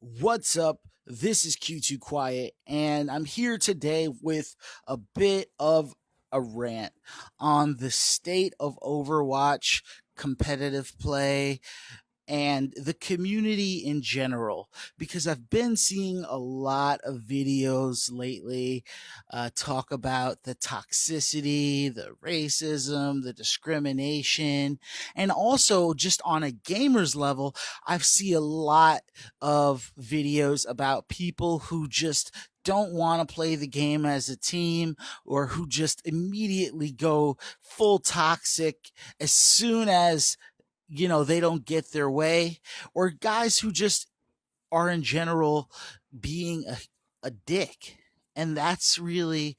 What's up? This is Q2 Quiet, and I'm here today with a bit of a rant on the state of Overwatch competitive play and the community in general, because I've been seeing a lot of videos lately talk about the toxicity, the racism, the discrimination, and also just on a gamer's level, I see a lot of videos about people who just don't want to play the game as a team, or who just immediately go full toxic as soon as they don't get their way, or guys who just are in general being a dick. And that's really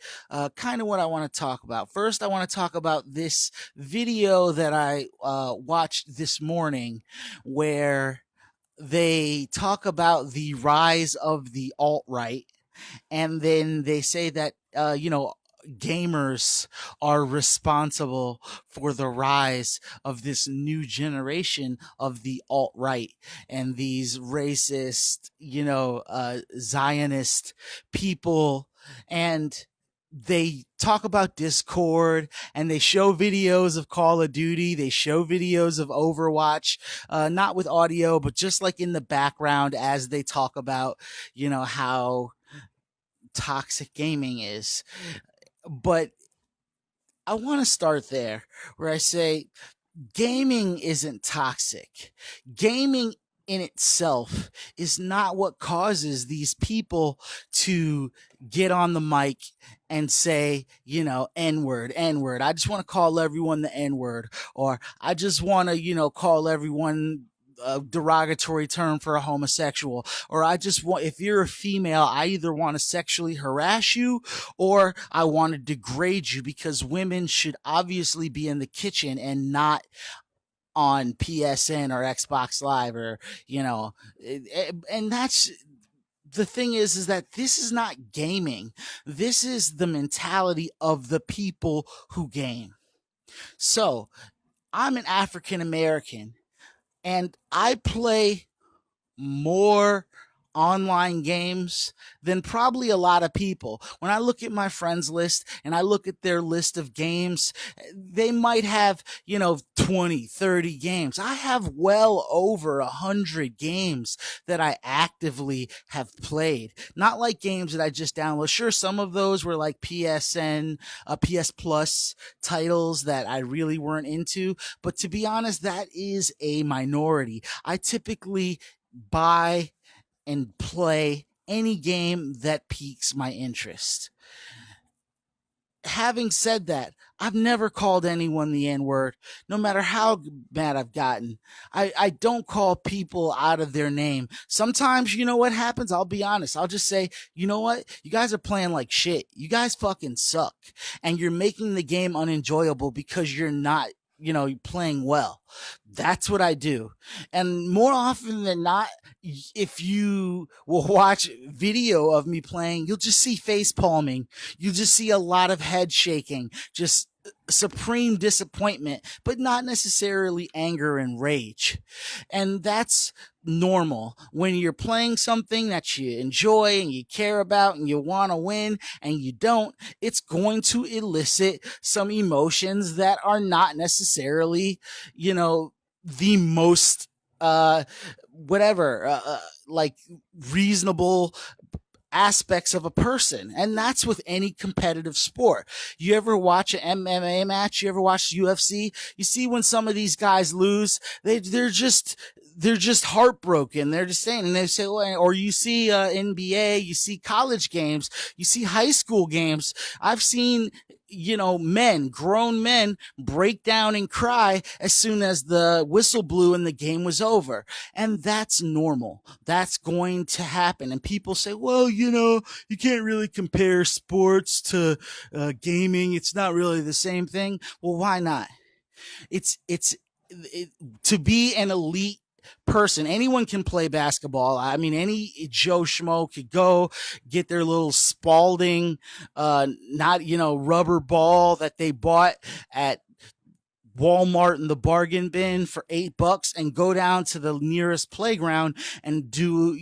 kind of what I want to talk about. First, I want to talk about this video that I watched this morning where they talk about the rise of the alt right, and then they say that gamers are responsible for the rise of this new generation of the alt right and these racist, Zionist people. And they talk about Discord, and they show videos of Call of Duty. They show videos of Overwatch, not with audio, but just like in the background as they talk about, how toxic gaming is. But I want to start there where I say gaming isn't toxic. Gaming in itself is not what causes these people to get on the mic and say, N word, N word. I just want to call everyone the N word, or I just want to, call everyone a derogatory term for a homosexual, or I just want, if you're a female, I either want to sexually harass you or I want to degrade you, because women should obviously be in the kitchen and not on PSN or Xbox Live, or and that's the thing is that this is not gaming. This is the mentality of the people who game. So I'm an African American, and I play more online games than probably a lot of people. When I look at my friends list and I look at their list of games, they might have, 20, 30 games. I have well over 100 games that I actively have played. Not like games that I just download. Sure, some of those were like PSN, PS Plus titles that I really weren't into, but to be honest, that is a minority. I typically buy and play any game that piques my interest. Having said that, I've never called anyone the N word, no matter how mad I've gotten. I don't call people out of their name. Sometimes, you know what happens? I'll be honest. I'll just say, you know what? You guys are playing like shit. You guys fucking suck. And you're making the game unenjoyable because you're not, playing well. That's what I do. And more often than not, if you will watch video of me playing, you'll just see face palming. You'll just see a lot of head shaking, just supreme disappointment, but not necessarily anger and rage. And that's normal when you're playing something that you enjoy and you care about and you want to win and you don't. It's going to elicit some emotions that are not necessarily, the most whatever like reasonable aspects of a person. And that's with any competitive sport. You ever watch an MMA match? You ever watch UFC? You see when some of these guys lose, they're just heartbroken. They're just saying, and they say, or you see NBA, you see college games, you see high school games. I've seen, grown men break down and cry as soon as the whistle blew and the game was over. And that's normal. That's going to happen. And people say, well, you can't really compare sports to gaming. It's not really the same thing. Well, why not? It's to be an elite person. Anyone can play basketball. I mean, any Joe Schmo could go get their little Spalding, not, rubber ball that they bought at Walmart in the bargain bin for $8 and go down to the nearest playground and do,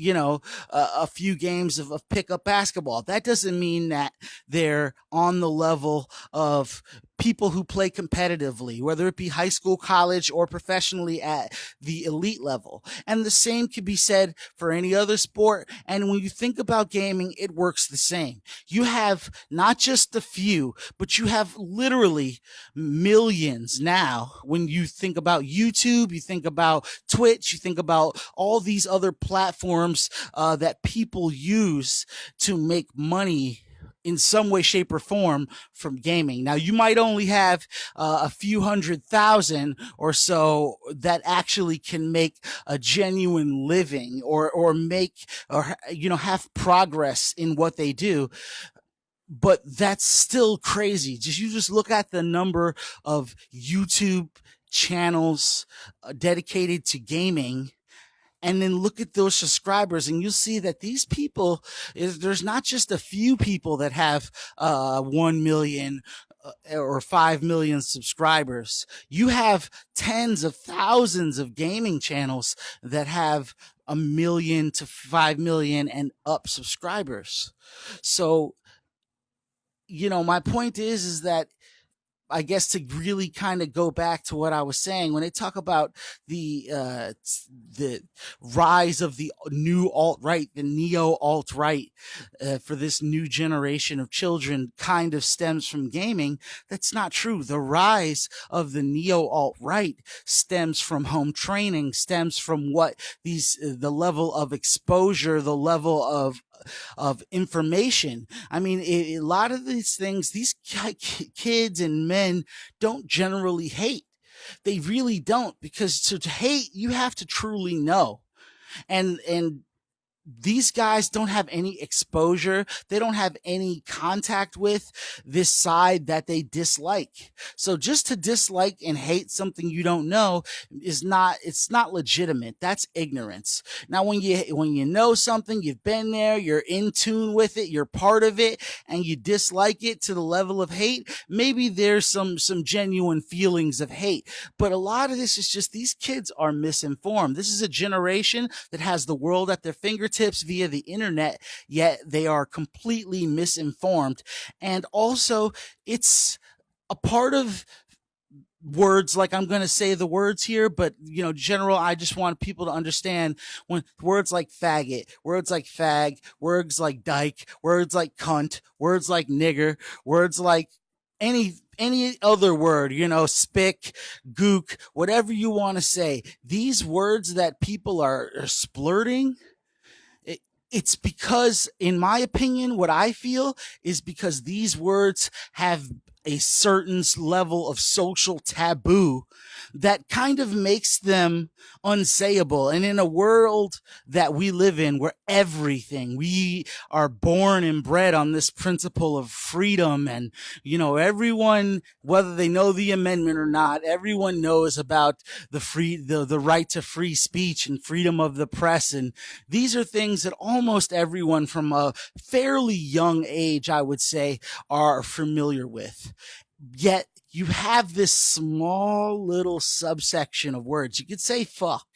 a few games of pickup basketball. That doesn't mean that they're on the level of people who play competitively, whether it be high school, college, or professionally at the elite level. And the same could be said for any other sport. And when you think about gaming, it works the same. You have not just a few, but you have literally millions now. When you think about YouTube, you think about Twitch, you think about all these other platforms that people use to make money in some way, shape, or form from gaming. Now, you might only have a few 100,000 or so that actually can make a genuine living or make or have progress in what they do. But that's still crazy. You just look at the number of YouTube channels dedicated to gaming, and then look at those subscribers, and you'll see that these people there's not just a few people that have 1 million or 5 million subscribers. You have tens of thousands of gaming channels that have 1 million to 5 million and up subscribers. So, my point is that I guess to really kind of go back to what I was saying, when they talk about the rise of the new alt-right, the neo alt-right for this new generation of children kind of stems from gaming, that's not true. The rise of the neo alt-right stems from home training, stems from what the level of exposure, the level of information. I mean, a lot of these things, these kids and men don't generally hate. They really don't, because to hate, you have to truly know. And these guys don't have any exposure. They don't have any contact with this side that they dislike. So just to dislike and hate something you don't know it's not legitimate. That's ignorance. Now, when you know something, you've been there, you're in tune with it, you're part of it, and you dislike it to the level of hate, maybe there's some genuine feelings of hate. But a lot of this is just these kids are misinformed. This is a generation that has the world at their fingertips via the internet, yet they are completely misinformed. And also, it's a part of words, like, I'm going to say the words here, but general, I just want people to understand, when words like faggot, words like fag, words like dyke, words like cunt, words like nigger, words like any other word, spick, gook, whatever you want to say, these words that people are splurting, it's because, in my opinion, what I feel is because these words have a certain level of social taboo that kind of makes them unsayable. And in a world that we live in, where we are born and bred on this principle of freedom, and everyone, whether they know the amendment or not, everyone knows about the right to free speech and freedom of the press. And these are things that almost everyone from a fairly young age, I would say, are familiar with. Yet you have this small little subsection of words. You could say fuck,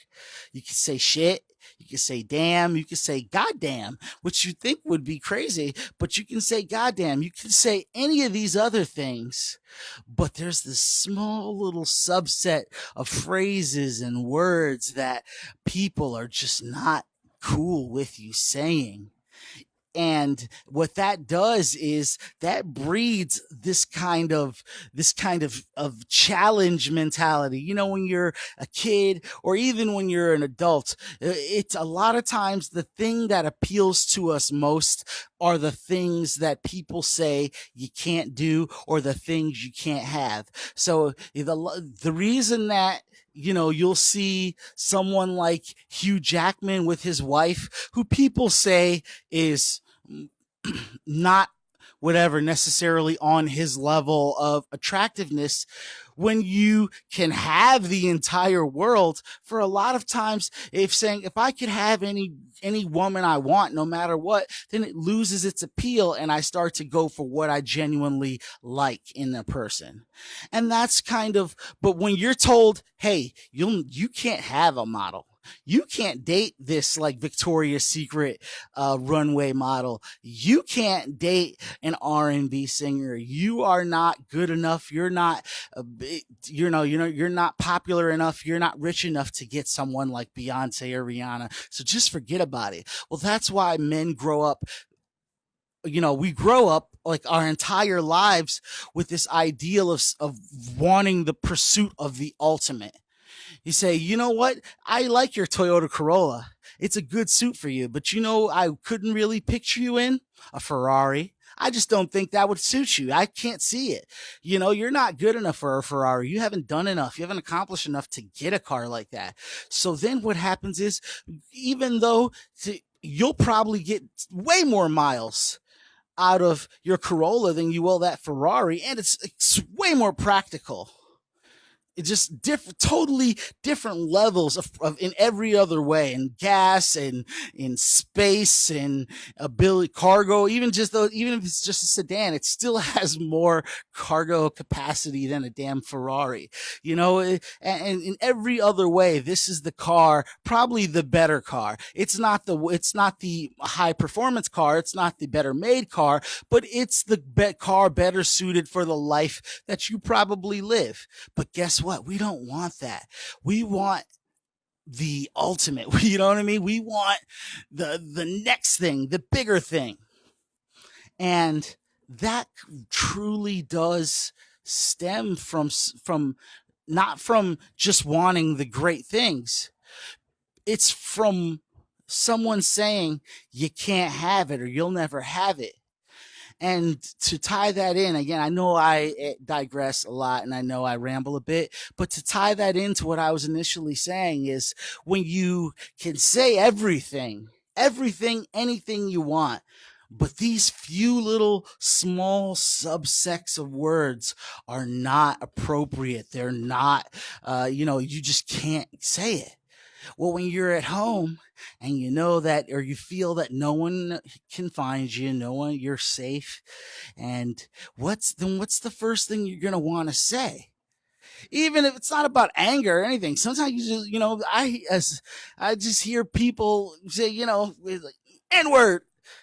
you could say shit, you could say damn, you could say goddamn, which you think would be crazy, but you can say goddamn, you can say any of these other things. But there's this small little subset of phrases and words that people are just not cool with you saying. And what that does is that breeds this kind of challenge mentality. When you're a kid, or even when you're an adult, it's a lot of times the thing that appeals to us most are the things that people say you can't do, or the things you can't have. So the reason that you'll see someone like Hugh Jackman with his wife, who people say is not whatever necessarily on his level of attractiveness. when you can have the entire world, for a lot of times, if I could have any woman I want, no matter what, then it loses its appeal, and I start to go for what I genuinely like in a person. And that's kind of, but when you're told, hey, you can't have a model, you can't date this like Victoria's Secret runway model, you can't date an R&B singer, you are not good enough, you're not you're not popular enough, you're not rich enough to get someone like Beyonce or Rihanna, so just forget about it. Well, that's why men grow up, we grow up like our entire lives with this ideal of wanting the pursuit of the ultimate. You say, you know what? I like your Toyota Corolla. It's a good suit for you, but I couldn't really picture you in a Ferrari. I just don't think that would suit you. I can't see it. You're not good enough for a Ferrari. You haven't done enough. You haven't accomplished enough to get a car like that. So then what happens is, even though you'll probably get way more miles out of your Corolla than you will that Ferrari, and it's way more practical. It's just totally different levels of in every other way, in gas and in space and ability, cargo. Even if it's just a sedan, it still has more cargo capacity than a damn Ferrari. And in every other way, this is the car, probably the better car. It's not the high performance car. It's not the better made car, but it's the car better suited for the life that you probably live. But guess what? We don't want that. We want the ultimate. You know what I mean? We want the next thing, the bigger thing. And that truly does stem from not from just wanting the great things. It's from someone saying you can't have it or you'll never have it. And to tie that in, again, I know I digress a lot and I know I ramble a bit, but to tie that into what I was initially saying is, when you can say everything, anything you want, but these few little small subsects of words are not appropriate. They're not, you just can't say it. Well, when you're at home and you know that, or you feel that no one can find you, you're safe. And what's the first thing you're going to want to say? Even if it's not about anger or anything. Sometimes you just, I just hear people say, like, N word,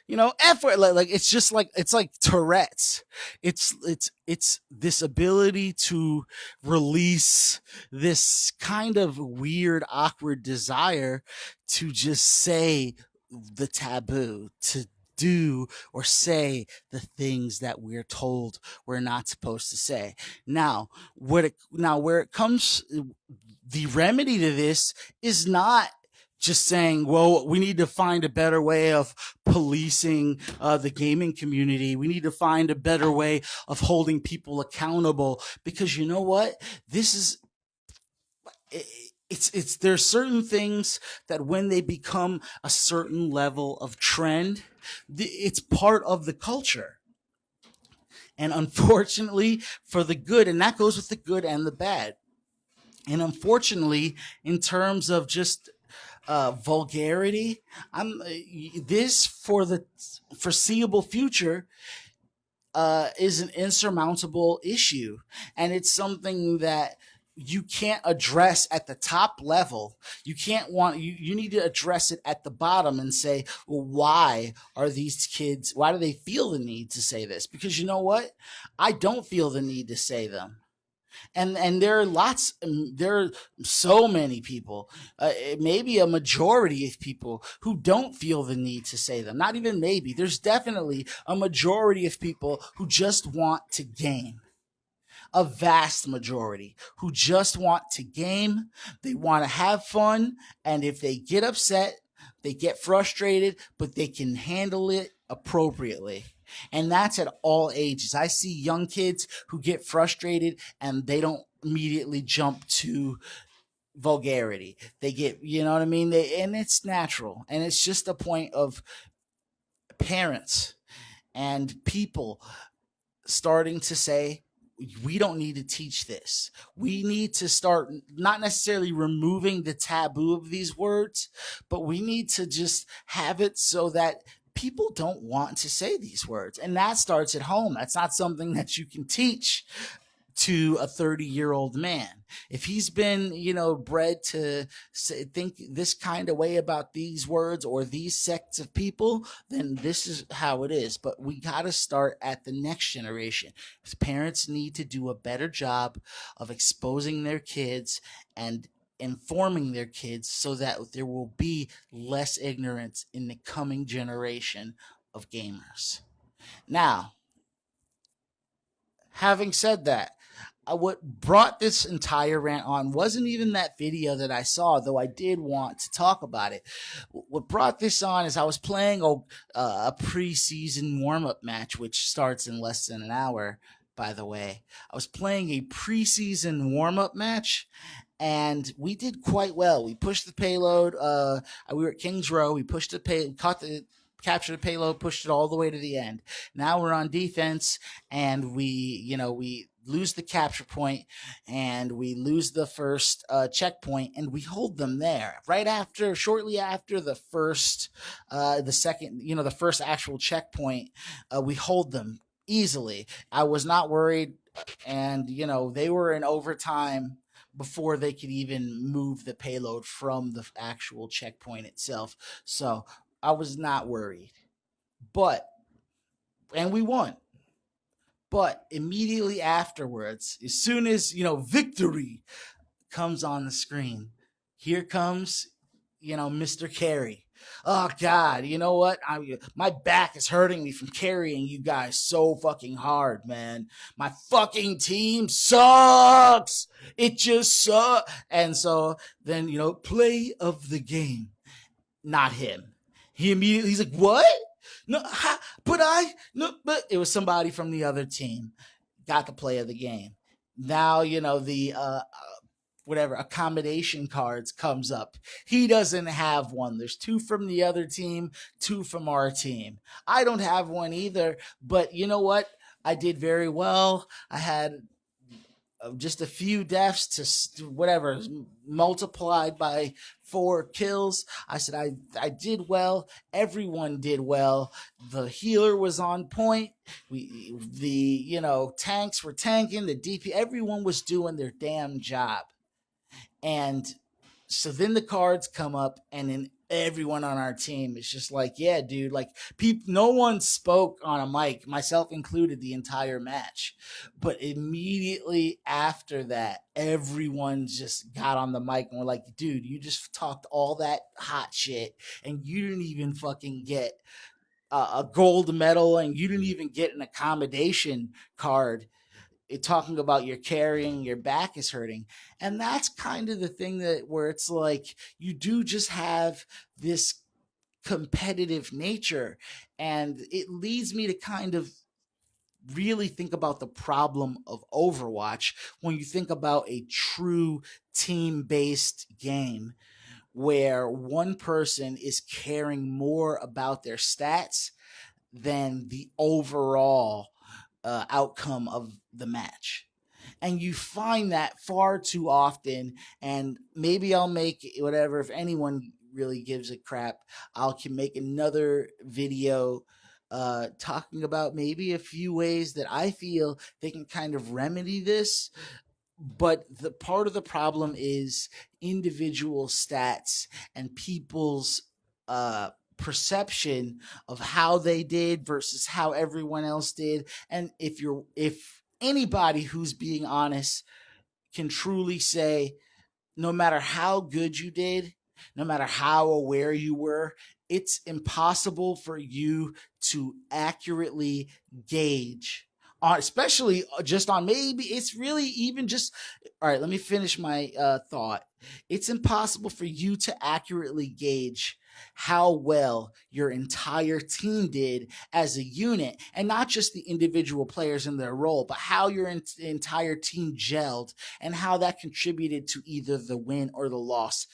F word, like it's like Tourette's. It's this ability to release this kind of weird, awkward desire to just say the taboo, to do or say the things that we're told we're not supposed to say. Now, where it comes, the remedy to this is not just saying, well, we need to find a better way of policing the gaming community. We need to find a better way of holding people accountable, because you know what? This is, there's certain things that when they become a certain level of trend, it's part of the culture. And unfortunately, for the good, and that goes with the good and the bad. And unfortunately, in terms of just vulgarity, this, for the foreseeable future, is an insurmountable issue, and it's something that you can't address at the top level. You need to address it at the bottom and say, well, why do they feel the need to say this? Because you know what? I don't feel the need to say them. And there are so many people, maybe a majority of people, who don't feel the need to say them. Not even maybe, there's definitely a majority of people who just want to game. A vast majority who just want to game. They want to have fun, and if they get upset, they get frustrated, but they can handle it appropriately. And that's at all ages. I see young kids who get frustrated and they don't immediately jump to vulgarity. They get, you know what I mean? And it's natural. And it's just a point of parents and people starting to say, we don't need to teach this. We need to start not necessarily removing the taboo of these words, but we need to just have it so that people don't want to say these words. And that starts at home. That's not something that you can teach to a 30-year-old man. If he's been, bred to think this kind of way about these words or these sects of people, then this is how it is. But we got to start at the next generation. Parents need to do a better job of exposing their kids and informing their kids so that there will be less ignorance in the coming generation of gamers. Now, having said that, what brought this entire rant on wasn't even that video that I saw, though I did want to talk about it. What brought this on is I was playing a preseason warm-up match, which starts in less than an hour, by the way. I was playing a preseason warm-up match, and we did quite well. We pushed the payload. We were at Kings Row. We pushed the captured the payload, pushed it all the way to the end. Now we're on defense, and we lose the capture point, and we lose the first checkpoint, and we hold them there. Shortly after the first, the first actual checkpoint, we hold them easily. I was not worried, and they were in overtime before they could even move the payload from the actual checkpoint itself. So I was not worried. And we won. But immediately afterwards, as soon as, victory comes on the screen, here comes, Mr. Carey. Oh, God, you know what? My back is hurting me from carrying you guys so fucking hard, man. My fucking team sucks. It just sucks. And so then, play of the game. Not him. He's like, what? No, but it was somebody from the other team got the play of the game. Now, the whatever accommodation cards comes up. He doesn't have one. There's 2 from the other team, 2 from our team. I don't have one either, but you know what? I did very well. I had just a few deaths to whatever multiplied by 4 kills. I said I did well. Everyone did well. The healer was on point. The tanks were tanking. The DP, everyone was doing their damn job. And so then the cards come up, and then everyone on our team is just like, yeah, dude, like no one spoke on a mic, myself included, the entire match. But immediately after that, everyone just got on the mic and were like, dude, you just talked all that hot shit and you didn't even fucking get a gold medal, and you didn't even get an accommodation card. Talking about your carrying, your back is hurting. And that's kind of the thing where it's like you do just have this competitive nature, and it leads me to kind of really think about the problem of Overwatch when you think about a true team-based game where one person is caring more about their stats than the overall outcome of the match. And you find that far too often. And maybe I'll make whatever, if anyone really gives a crap, can make another video talking about maybe a few ways that I feel they can kind of remedy this. But the part of the problem is individual stats and people's perception of how they did versus how everyone else did. And if anybody who's being honest can truly say, no matter how good you did, no matter how aware you were, it's impossible for you to accurately gauge especially just on, maybe it's really even just, all right, let me finish my thought. It's impossible for you to accurately gauge how well your entire team did as a unit, and not just the individual players in their role, but how your entire team gelled and how that contributed to either the win or the loss.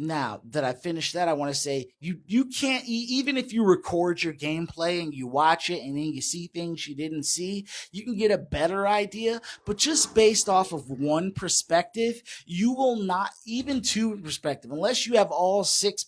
Now that I finished that, I want to say you can't even if you record your gameplay and you watch it and then you see things you didn't see, you can get a better idea. But just based off of one perspective, you will not even two perspective unless you have all six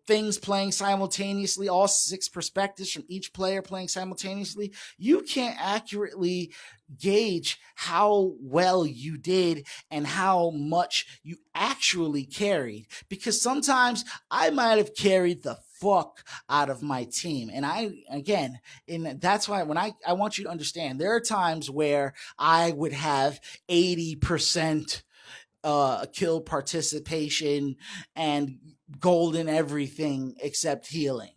things playing simultaneously, all six perspectives from each player playing simultaneously. You can't accurately gauge how well you did and how much you actually carried, because sometimes I might have carried the fuck out of my team. And that's why when I want you to understand, there are times where I would have 80% kill participation and golden everything except healing.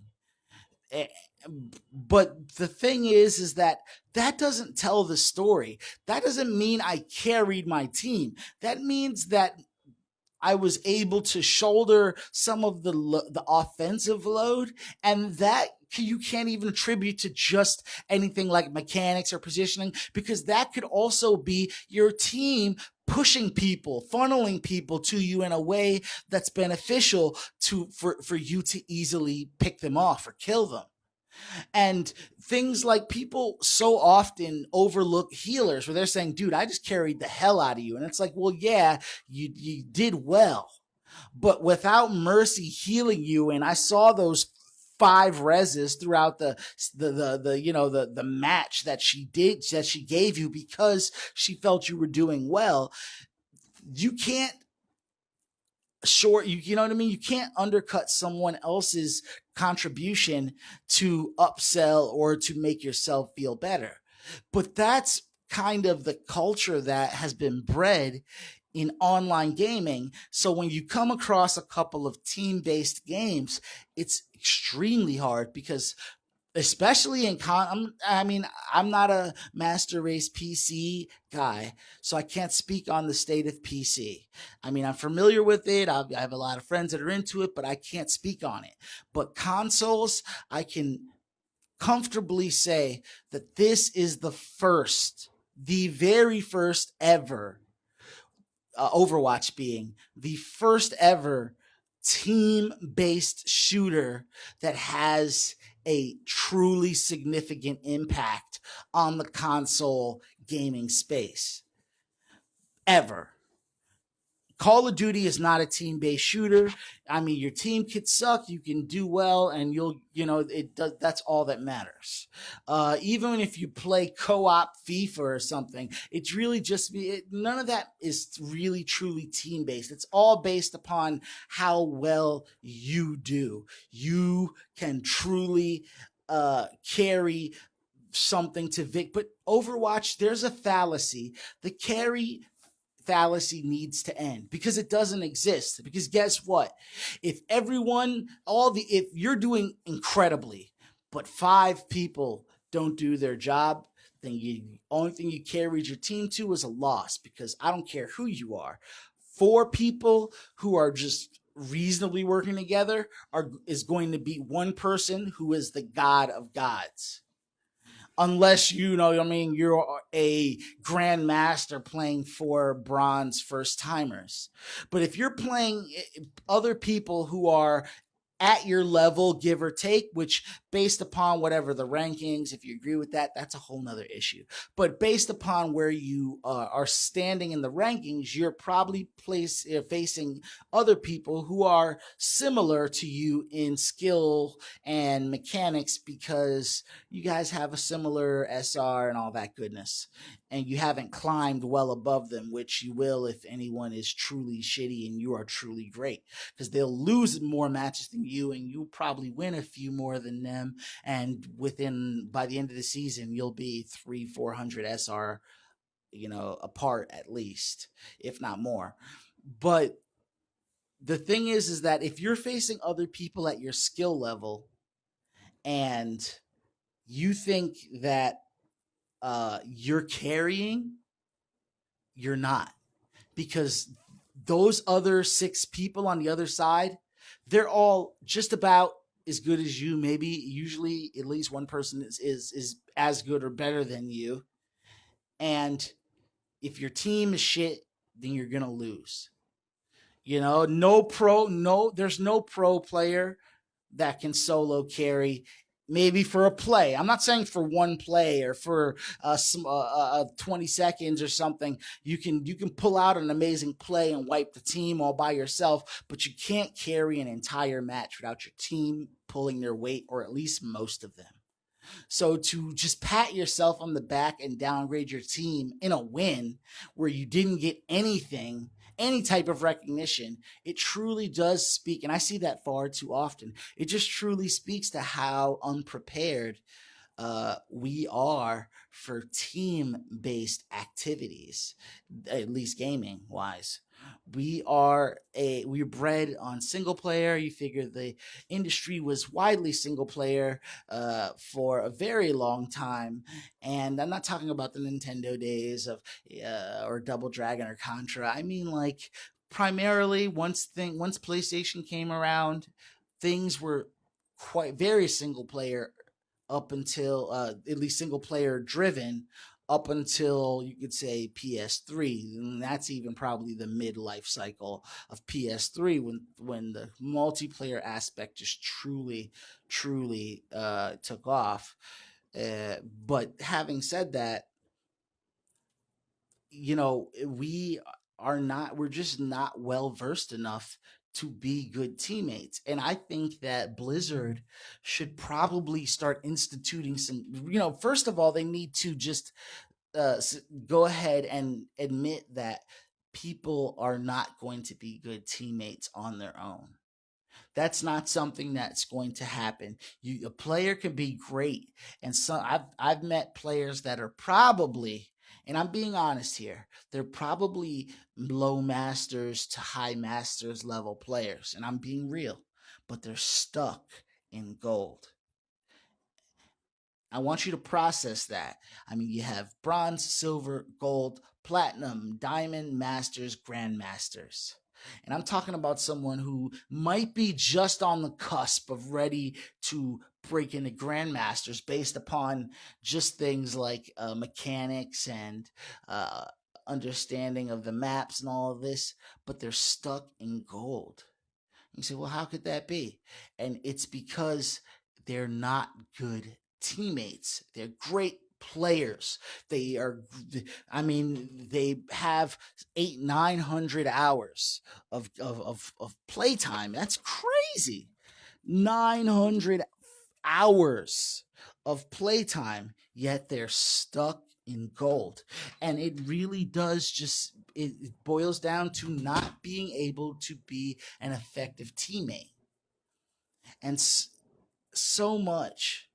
Eh, But the thing is that that doesn't tell the story. That doesn't mean I carried my team. That means that I was able to shoulder some of the offensive load, and that you can't even attribute to just anything like mechanics or positioning, because that could also be your team pushing people, funneling people to you in a way that's beneficial for you to easily pick them off or kill them. And things like people so often overlook healers where they're saying, dude, I just carried the hell out of you. And it's like, well, yeah, you did well, but without Mercy healing you, and I saw those five reses throughout the match that she gave you because she felt you were doing well. You can't you know what I mean? You can't undercut someone else's contribution to upsell or to make yourself feel better. But that's kind of the culture that has been bred in online gaming. So when you come across a couple of team-based games, it's extremely hard because especially in I'm not a master race PC guy, so I can't speak on the state of PC. I mean, I'm familiar with it. I have a lot of friends that are into it, but I can't speak on it. But consoles, I can comfortably say that this is the very first ever Overwatch being the first ever team based shooter that has a truly significant impact on the console gaming space ever. Call of Duty is not a team-based shooter. I mean, your team could suck, you can do well, and it does. That's all that matters. Even if you play co-op FIFA or something, it's really just none of that is really truly team-based. It's all based upon how well you do. You can truly carry something to Vic. But Overwatch, there's a fallacy. The carry fallacy needs to end because it doesn't exist. Because guess what? If you're doing incredibly, but five people don't do their job, then the only thing you carried your team to is a loss, because I don't care who you are. Four people who are just reasonably working together is going to beat one person who is the god of gods, unless you're a grandmaster playing for bronze first timers. But if you're playing other people who are at your level, give or take, which based upon whatever the rankings, if you agree with that, that's a whole nother issue. But based upon where you are standing in the rankings, you're probably facing other people who are similar to you in skill and mechanics, because you guys have a similar SR and all that goodness. And you haven't climbed well above them, which you will if anyone is truly shitty and you are truly great, because they'll lose more matches than you and you'll probably win a few more than them. And by the end of the season, you'll be 300-400 SR, apart at least, if not more. But the thing is that if you're facing other people at your skill level and you think that you're carrying, you're not, because those other six people on the other side, they're all just about as good as you. Maybe usually at least one person is as good or better than you. And if your team is shit, then you're gonna lose. There's no pro player that can solo carry. Maybe for a play. I'm not saying for one play or for 20 seconds or something. You can pull out an amazing play and wipe the team all by yourself, but you can't carry an entire match without your team pulling their weight, or at least most of them. So to just pat yourself on the back and downgrade your team in a win where you didn't get anything, any type of recognition, it truly does speak. And I see that far too often. It just truly speaks to how unprepared we are for team based activities, at least gaming wise. We're bred on single player. You figure the industry was widely single player for a very long time, and I'm not talking about the Nintendo days of or Double Dragon or Contra. I mean, like, primarily once PlayStation came around, things were quite very single player up until at least single player driven up until, you could say, PS3, and that's even probably the mid life cycle of PS3 when the multiplayer aspect just truly took off. But having said that, we're just not well versed enough to be good teammates. And I think that Blizzard should probably start instituting some, first of all, they need to just go ahead and admit that people are not going to be good teammates on their own. That's not something that's going to happen. A player can be great, and so I've met players that are probably, and I'm being honest here, they're probably low masters to high masters level players, and I'm being real, but they're stuck in gold. I want you to process that. I mean, you have bronze, silver, gold, platinum, diamond, masters, grandmasters. And I'm talking about someone who might be just on the cusp of ready to break into grandmasters based upon just things like mechanics and uh, understanding of the maps and all of this, but they're stuck in gold. You say, well, how could that be? And it's because they're not good teammates. They're great players. They are, I mean, they have 900 hours of playtime. That's crazy. 900 hours of playtime, yet they're stuck in gold. And it really does it boils down to not being able to be an effective teammate. And so much,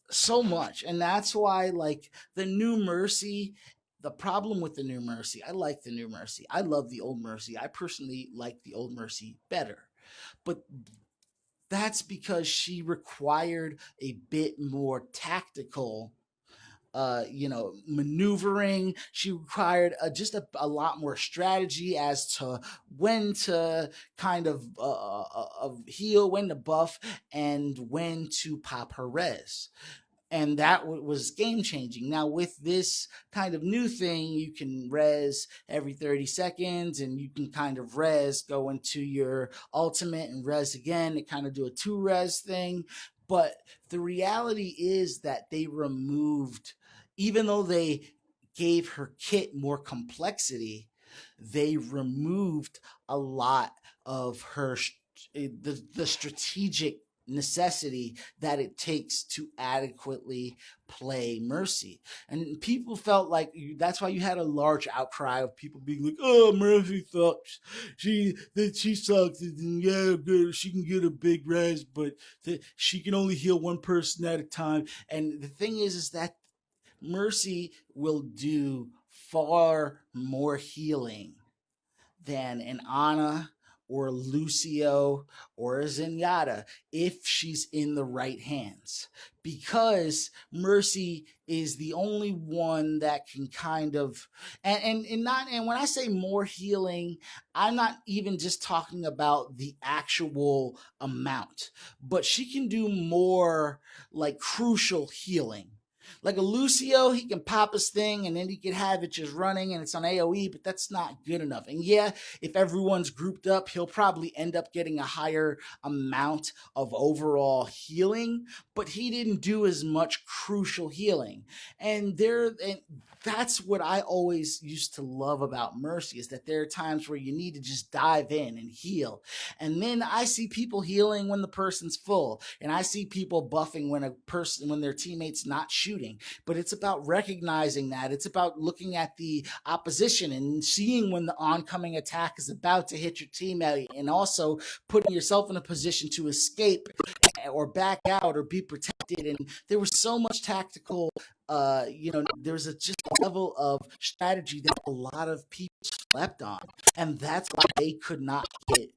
so much. And that's why, like, the new Mercy, the problem with the new Mercy, I like the new Mercy. I love the old Mercy. I personally like the old Mercy better. But that's because she required a bit more tactical maneuvering. She required just a lot more strategy as to when to kind of heal, when to buff, and when to pop her res. And that was game changing. Now with this kind of new thing, you can res every 30 seconds, and you can kind of res, go into your ultimate and res again, to kind of do a two res thing. But the reality is that they removed, even though they gave her kit more complexity, they removed a lot of her the strategic necessity that it takes to adequately play Mercy. And people felt like that's why you had a large outcry of people being like, "Oh, Mercy sucks. She sucks. And yeah, good. She can get a big res, but she can only heal one person at a time." And the thing is that Mercy will do far more healing than an Ana or Lucio or a Zenyatta if she's in the right hands. Because Mercy is the only one that can kind of and when I say more healing, I'm not even just talking about the actual amount, but she can do more like crucial healing. Like a Lucio, he can pop his thing and then he can have it just running and it's on AoE, but that's not good enough. And yeah, if everyone's grouped up, he'll probably end up getting a higher amount of overall healing, but he didn't do as much crucial healing. And that's what I always used to love about Mercy, is that there are times where you need to just dive in and heal. And then I see people healing when the person's full, and I see people buffing when their teammates not shooting. But it's about recognizing that. It's about looking at the opposition and seeing when the oncoming attack is about to hit your teammate, and also putting yourself in a position to escape or back out or be protected. And there was so much tactical, there was just a level of strategy that a lot of people slept on, and that's why they could not get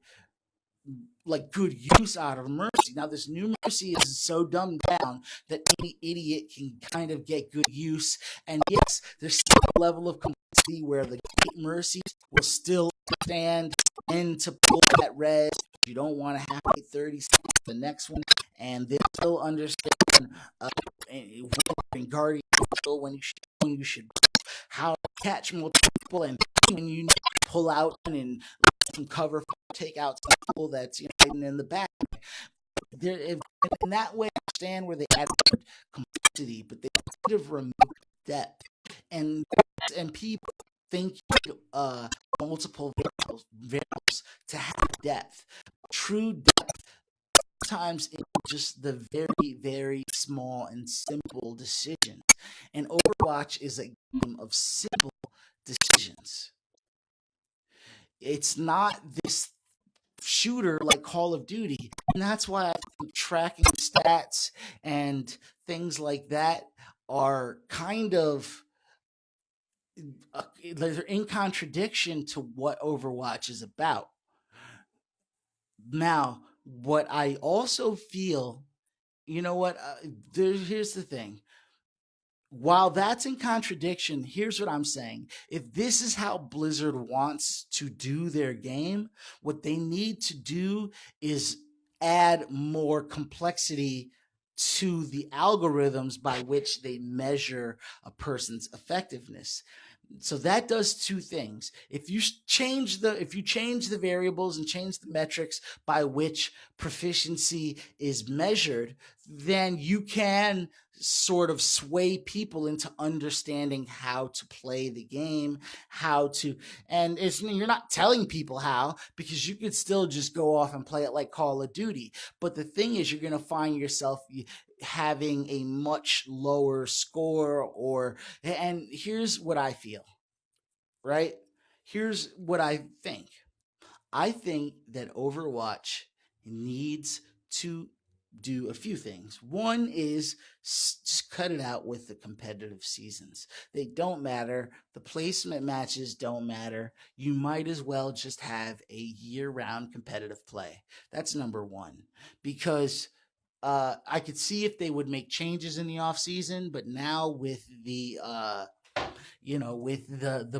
like good use out of Mercy. Now this new Mercy is so dumbed down that any idiot can kind of get good use. And yes, there's still a level of complexity where the great Mercies will still stand and to pull that res. You don't want to have 30 seconds the next one, and they'll still understand when guarding when you should how to catch multiple, and when you pull out and some cover, take out some people that's hiding in the back. In that way, I understand where they add complexity, but they kind of remove depth, and people think multiple variables to have depth. True depth sometimes in just the very, very small and simple decisions. And Overwatch is a game of simple decisions. It's not this shooter like Call of Duty, and that's why I think tracking stats and things like that are kind of they're in contradiction to what Overwatch is about. Now, what I also feel, here's the thing. While that's in contradiction, here's what I'm saying. If this is how Blizzard wants to do their game, what they need to do is add more complexity to the algorithms by which they measure a person's effectiveness. So that does two things. If you change the variables and change the metrics by which proficiency is measured, then you can sort of sway people into understanding how to play the game, and you're not telling people how, because you could still just go off and play it like Call of Duty. But the thing is, you're going to find yourself having a much lower score, and here's what I feel, right? Here's what I think. I think that Overwatch needs to do a few things. One is just cut it out with the competitive seasons. They don't matter. The placement matches don't matter. You might as well just have a year-round competitive play. That's number one. Because I could see if they would make changes in the off season, but now with the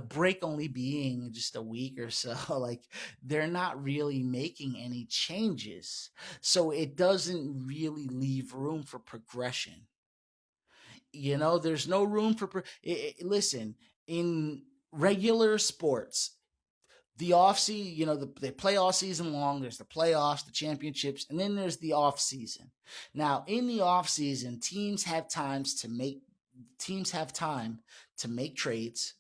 break only being just a week or so, like they're not really making any changes, so it doesn't really leave room for progression. There's no room for listen, in regular sports, the off season, they play all season long. There's the playoffs, the championships, and then there's the off season. Now, in the off season, teams have time to make trades,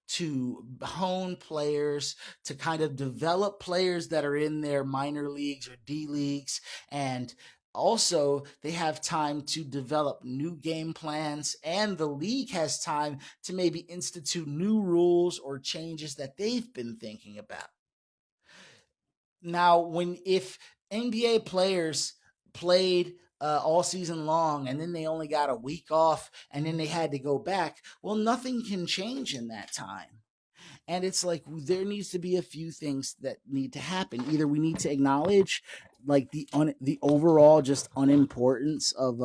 to hone players, to kind of develop players that are in their minor leagues or D leagues, and also they have time to develop new game plans, and the league has time to maybe institute new rules or changes that they've been thinking about. Now, if NBA players played all season long and then they only got a week off and then they had to go back, well, nothing can change in that time. And it's like there needs to be a few things that need to happen. Either we need to acknowledge like the overall just unimportance of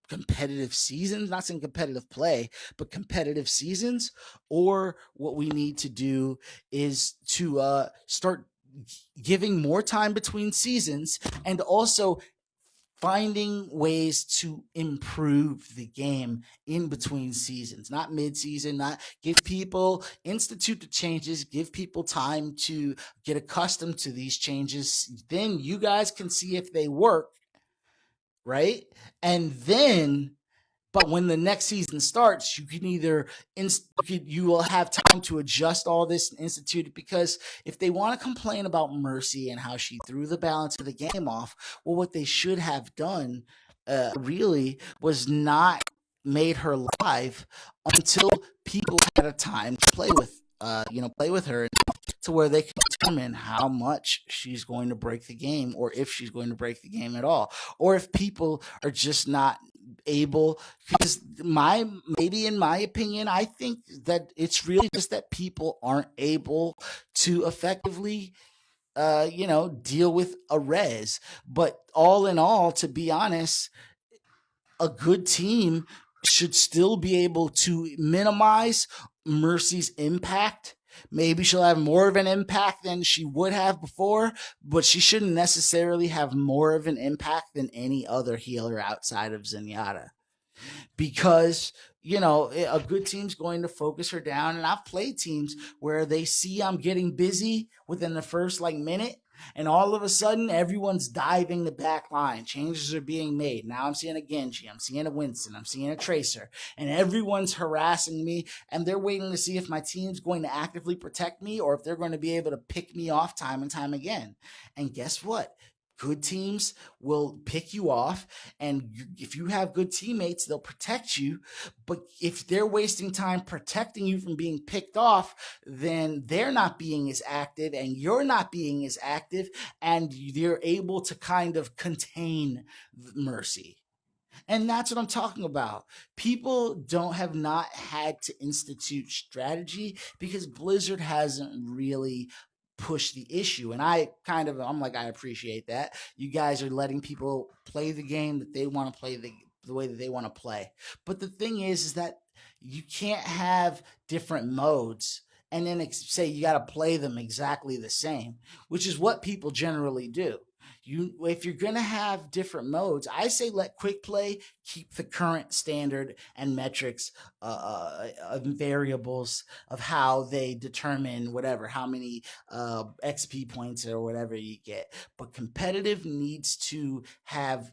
competitive seasons, not saying competitive play, but competitive seasons, or what we need to do is to start giving more time between seasons, and also finding ways to improve the game in between seasons, not mid-season, not give people institute the changes, give people time to get accustomed to these changes. Then you guys can see if they work, right? And then but when the next season starts, you can either you will have time to adjust all this and institute it. Because if they want to complain about Mercy and how she threw the balance of the game off, well, what they should have done really was not made her live until people had a time to play with her to where they can determine how much she's going to break the game, or if she's going to break the game at all, or if people are just not able. Because maybe in my opinion, I think that it's really just that people aren't able to effectively deal with a res. But all in all, to be honest, a good team should still be able to minimize Mercy's impact. Maybe she'll have more of an impact than she would have before, but she shouldn't necessarily have more of an impact than any other healer outside of Zenyatta. Because a good team's going to focus her down. And I've played teams where they see I'm getting busy within the first minute, and all of a sudden everyone's diving the back line. Changes are being made. Now I'm seeing a Genji, I'm seeing a Winston, I'm seeing a Tracer, and everyone's harassing me, and they're waiting to see if my team's going to actively protect me or if they're going to be able to pick me off time and time again. And guess what? Good teams will pick you off, and if you have good teammates, they'll protect you. But if they're wasting time protecting you from being picked off, then they're not being as active, and you're not being as active, and you're able to kind of contain Mercy. And that's what I'm talking about. People have not had to institute strategy because Blizzard hasn't really pushed the issue. And I'm like, I appreciate that. You guys are letting people play the game that they want to play, the way that they want to play. But the thing is that you can't have different modes and then say you got to play them exactly the same, which is what people generally do. If you're going to have different modes, I say let quick play keep the current standard and metrics variables of how they determine how many XP points or whatever you get. But competitive needs to have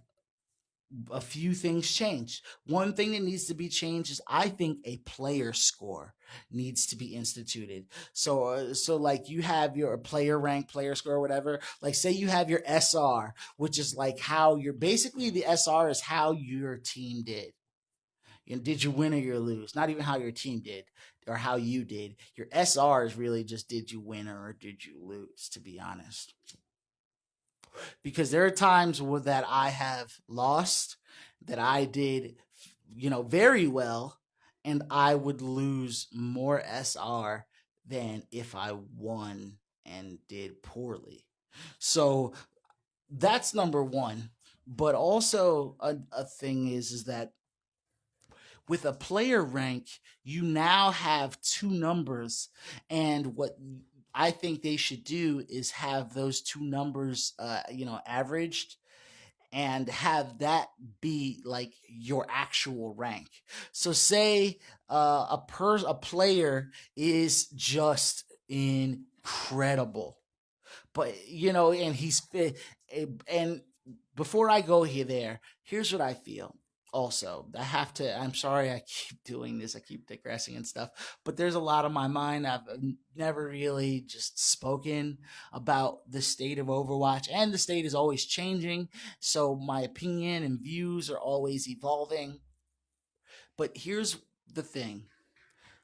a few things changed. One thing that needs to be changed is, I think, a player score needs to be instituted. So like you have your player rank, player score, whatever. Like say you have your SR, which is like how basically the SR is how your team did. Did you win or you lose? Not even how your team did or how you did. Your SR is really just did you win or did you lose, to be honest. Because there are times that I have lost, that I did, very well, and I would lose more SR than if I won and did poorly. So that's number one. But also a thing is that with a player rank, you now have two numbers, and what I think they should do is have those two numbers, averaged, and have that be like your actual rank. So say a player is just incredible, but and he's fit. And before I go there, here's what I feel. Also, I'm sorry I keep doing this, I keep digressing and stuff, but there's a lot on my mind. I've never really just spoken about the state of Overwatch, and the state is always changing, so my opinion and views are always evolving. But here's the thing: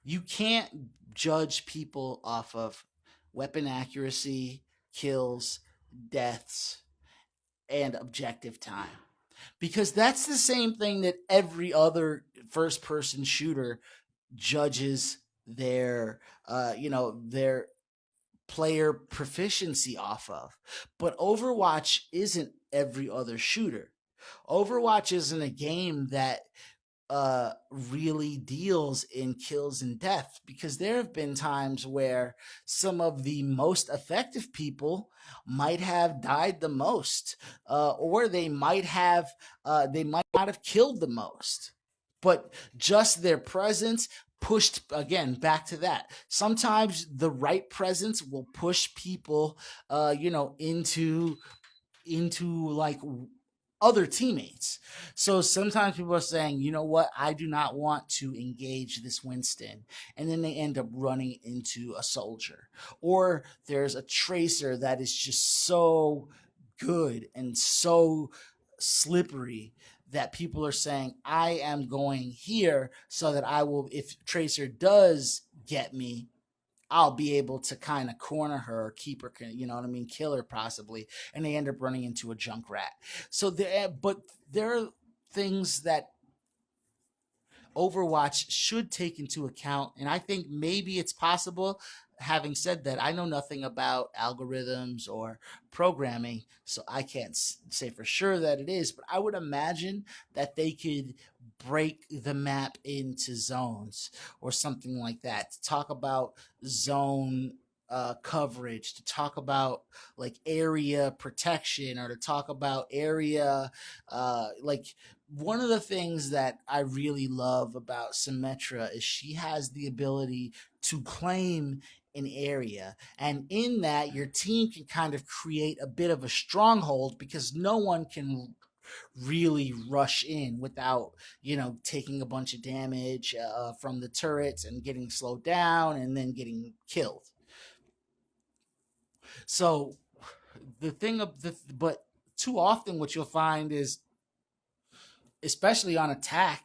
you can't judge people off of weapon accuracy, kills, deaths, and objective time, because that's the same thing that every other first person shooter judges their player proficiency off of. But Overwatch isn't every other shooter. Overwatch isn't a game that really deals in kills and death, because there have been times where some of the most effective people might have died the most, or they might not have killed the most, but just their presence pushed, again, back to that. Sometimes the right presence will push people, into like other teammates. So sometimes people are saying, you know what, I do not want to engage this Winston. And then they end up running into a soldier. Or there's a tracer that is just so good and so slippery that people are saying, I am going here so that I will, if tracer does get me, I'll be able to kind of corner her or keep her, you know what I mean, kill her possibly, and they end up running into a junk rat. So but there are things that Overwatch should take into account, and I think maybe it's possible. Having said that, I know nothing about algorithms or programming, so I can't say for sure that it is, but I would imagine that they could break the map into zones or something like that, to talk about zone coverage, to talk about like area protection, or to talk about area, like, one of the things that I really love about Symmetra is she has the ability to claim an area. And in that, your team can kind of create a bit of a stronghold, because no one can really rush in without, taking a bunch of damage from the turrets and getting slowed down and then getting killed. So the thing of but too often what you'll find is, especially on attack,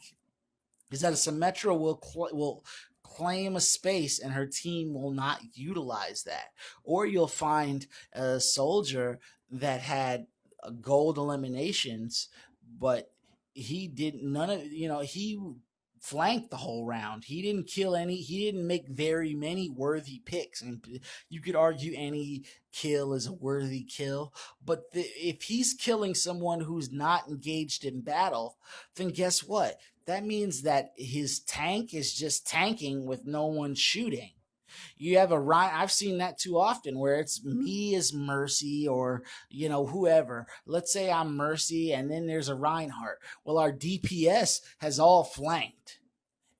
is that a Symmetra will claim a space and her team will not utilize that. Or you'll find a soldier that had gold eliminations, but he did none of, he flanked the whole round. He didn't kill any, he didn't make very many worthy picks. And you could argue any kill is a worthy kill, but if he's killing someone who's not engaged in battle, then guess what? That means that his tank is just tanking with no one shooting. You have a Ryan. I've seen that too often, where it's me as Mercy, or whoever. Let's say I'm Mercy, and then there's a Reinhardt. Well, our DPS has all flanked.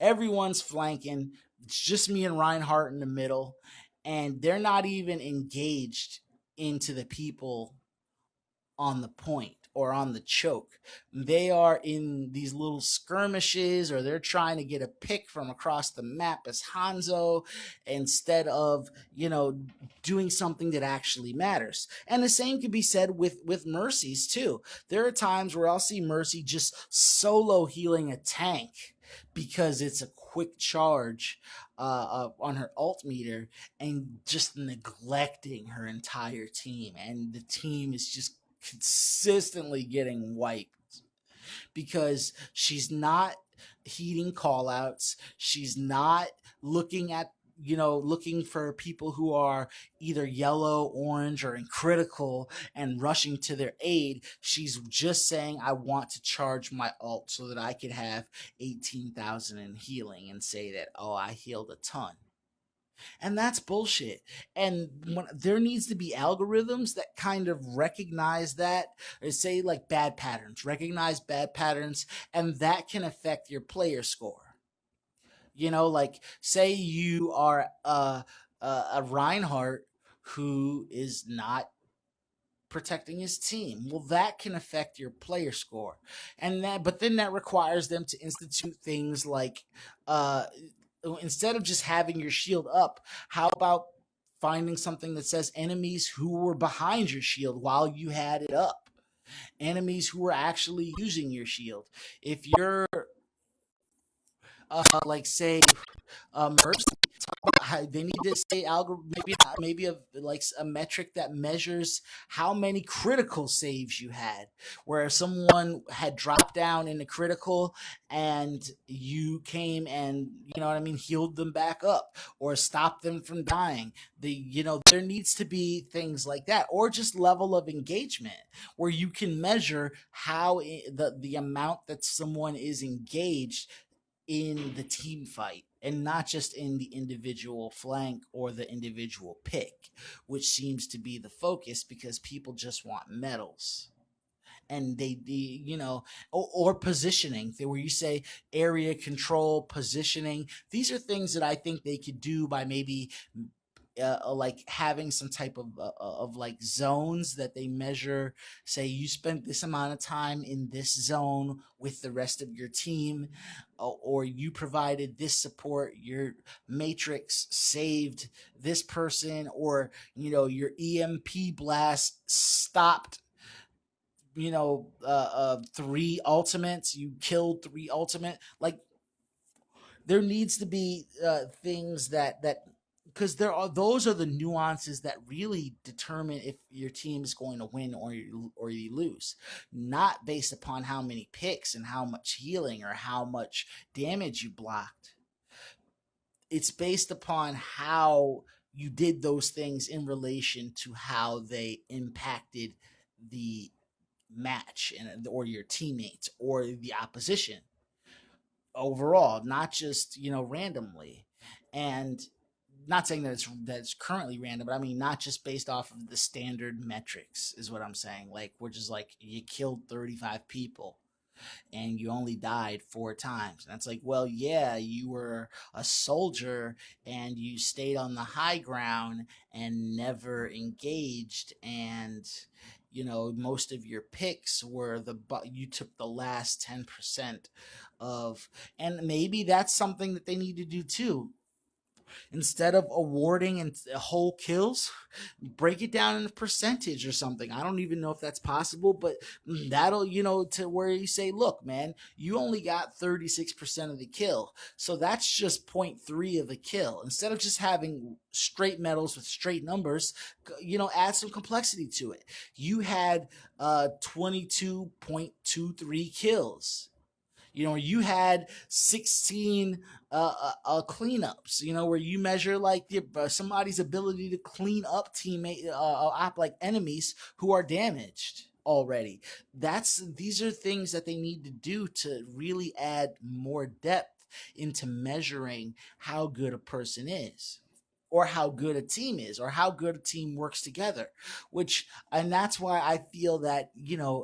Everyone's flanking. It's just me and Reinhardt in the middle, and they're not even engaged into the people on the point or on the choke. They are in these little skirmishes, or they're trying to get a pick from across the map as Hanzo, instead of, doing something that actually matters. And the same could be said with Mercies too. There are times where I'll see Mercy just solo healing a tank because it's a quick charge on her ult meter, and just neglecting her entire team. And the team is just consistently getting wiped because she's not heeding callouts. She's not looking at, looking for people who are either yellow, orange, or in critical and rushing to their aid. She's just saying, I want to charge my ult so that I could have 18,000 in healing and say that, oh, I healed a ton. And that's bullshit. And there needs to be algorithms that kind of recognize that, or say like bad patterns, recognize bad patterns, and that can affect your player score. Like, say you are a Reinhardt who is not protecting his team. Well, that can affect your player score. But then that requires them to institute things like, instead of just having your shield up, how about finding something that says enemies who were behind your shield while you had it up? Enemies who were actually using your shield. If you're like, say, Mercy, they need to say maybe like a metric that measures how many critical saves you had, where someone had dropped down in a critical and you came and, you know what I mean, healed them back up or stopped them from dying. There needs to be things like that, or just level of engagement where you can measure how the amount that someone is engaged in the team fight and not just in the individual flank or the individual pick, which seems to be the focus because people just want medals. And or positioning, where you say area control, positioning. These are things that I think they could do by maybe like having some type of like zones that they measure. Say you spent this amount of time in this zone with the rest of your team, or you provided this support, your matrix saved this person, or your EMP blast stopped three ultimates, you killed three ultimate. Like, there needs to be things that because those are the nuances that really determine if your team is going to win or you lose, not based upon how many picks and how much healing or how much damage you blocked. It's based upon how you did those things in relation to how they impacted the match or your teammates or the opposition overall, not just randomly. And not saying that it's currently random, but I mean not just based off of the standard metrics is what I'm saying. Like, we're just like, you killed 35 people and you only died 4 times. And it's like, well, yeah, you were a soldier and you stayed on the high ground and never engaged. And, most of your picks were you took the last 10% of, and maybe that's something that they need to do too. Instead of awarding and whole kills, break it down in a percentage or something. I don't even know if that's possible, but that'll, to where you say, look, man, you only got 36% of the kill. So that's just 0.3 of a kill. Instead of just having straight medals with straight numbers, add some complexity to it. You had 22.23 kills. You had 16 cleanups, where you measure like somebody's ability to clean up teammate like enemies who are damaged already. These are things that they need to do to really add more depth into measuring how good a person is, or how good a team is, or how good a team works together. And that's why I feel that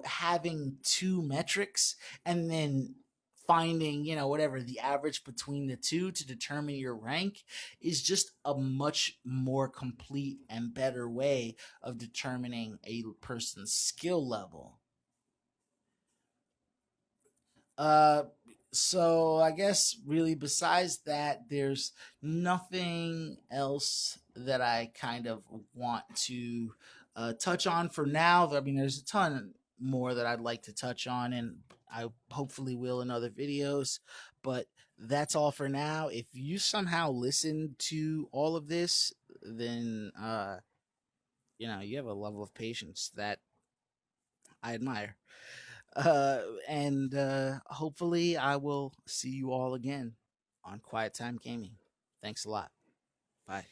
having two metrics and then finding whatever the average between the two to determine your rank is just a much more complete and better way of determining a person's skill level. uh so I guess really besides that, there's nothing else that I kind of want to touch on for now. I mean, there's a ton more that I'd like to touch on, and I hopefully will in other videos, but that's all for now. If you somehow listen to all of this, then you have a level of patience that I admire. And hopefully I will see you all again on Quiet Time Gaming. Thanks a lot. Bye.